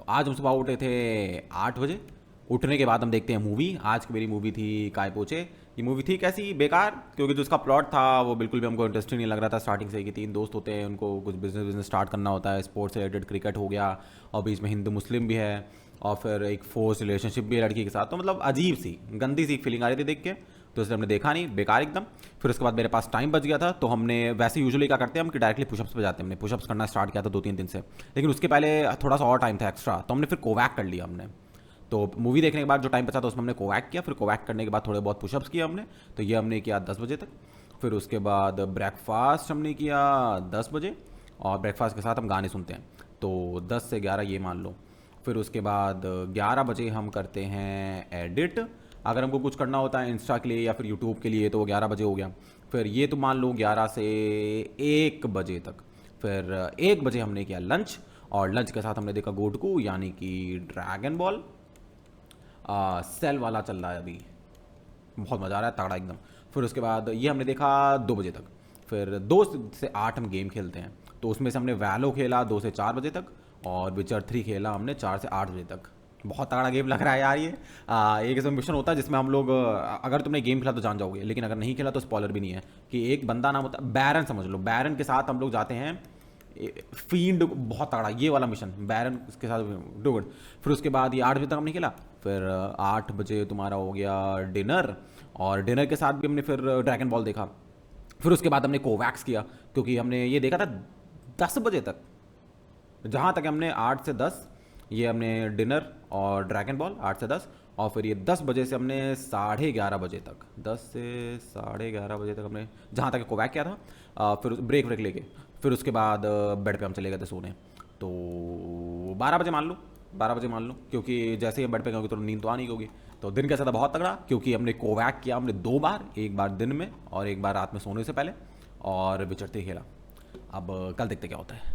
आज हम सुबह उठे थे 8 बजे। उठने के बाद हम देखते हैं मूवी। आज की मेरी मूवी थी काय पोचे। ये मूवी थी कैसी बेकार, क्योंकि जो उसका प्लॉट था वो बिल्कुल भी हमको इंटरेस्टिंग नहीं लग रहा था स्टार्टिंग से। कि 3 दोस्त होते हैं, उनको कुछ बिजनेस स्टार्ट करना होता है, स्पोर्ट्स से रिलेटेड, क्रिकेट हो गया और बीच में हिंदू मुस्लिम भी है और फिर एक फोर्स रिलेशनशिप भी है लड़की के साथ। तो मतलब अजीब सी गंदी सी फीलिंग आ रही थी देख के, तो इसलिए हमने देखा नहीं, बेकार एकदम। फिर उसके बाद मेरे पास टाइम बच गया था, तो हमने वैसे यूजुअली क्या करते हैं हम कि डायरेक्टली पुशअप्स पे जाते हैं। हमने पुशअप्स करना स्टार्ट किया था 2-3 दिन से, लेकिन उसके पहले थोड़ा सा और टाइम था एक्स्ट्रा, तो हमने फिर कोवैक कर लिया हमने। तो मूवी देखने के बाद जो टाइम बचा था उसमें हमने कोवैक किया। फिर कोवैक करने के बाद थोड़े बहुत पुशअप्स किए हमने, तो ये हमने किया 10 बजे तक। फिर उसके बाद ब्रेकफास्ट हमने किया 10 बजे, और ब्रेकफास्ट के साथ हम गाने सुनते हैं, तो 10 से 11 ये मान लो। फिर उसके बाद 11 बजे हम करते हैं एडिट। अगर हमको कुछ करना होता है इंस्टा के लिए या फिर यूट्यूब के लिए तो वो 11 बजे हो गया। फिर ये तो मान लो 11 से 1 बजे तक। फिर 1 बजे हमने किया लंच, और लंच के साथ हमने देखा गोटकू यानी कि ड्रैगन बॉल। सेल वाला चल रहा है अभी, बहुत मज़ा आ रहा है तगड़ा एकदम। फिर उसके बाद ये हमने देखा 2 बजे तक। फिर 2 से 8 हम गेम खेलते हैं, तो उसमें से हमने वैलो खेला 2 से 4 बजे तक, और विचर 3 खेला हमने 4 से 8 बजे तक। बहुत तगड़ा गेम लग रहा है यार ये। एक इसमें मिशन होता है जिसमें हम लोग अगर तुमने गेम खेला तो जान जाओगे, लेकिन अगर नहीं खेला तो स्पॉइलर भी नहीं है। कि एक बंदा नाम होता है बैरन, समझ लो बैरन के साथ हम लोग जाते हैं फील्ड। बहुत तगड़ा ये वाला मिशन, बैरन के साथ डू गुड। फिर उसके बाद ये 8 बजे तक हमने खेला। फिर 8 बजे तुम्हारा हो गया डिनर, और डिनर के साथ भी हमने फिर ड्रैगन बॉल देखा। फिर उसके बाद हमने कोवैक्स किया, क्योंकि हमने ये देखा था 10 बजे तक। जहाँ तक हमने 8 से 10 ये हमने डिनर और ड्रैगन बॉल 8 से 10, और फिर ये 10 बजे से हमने 11:30 बजे तक, 10 से 11:30 बजे तक हमने जहाँ तक कोवैक किया था। फिर ब्रेक ब्रेक लेके फिर उसके बाद बेड पे हम चले गए थे सोने। तो 12 बजे मान लो, 12 बजे मान लो, क्योंकि जैसे ही बेड पे गए तो नींद तो आनी होगी। तो दिन कैसा था, बहुत तगड़ा, क्योंकि हमने कोवैक किया हमने 2 बार, एक बार दिन में और एक बार रात में सोने से पहले, और विचरते खेला। अब कल देखते क्या होता है।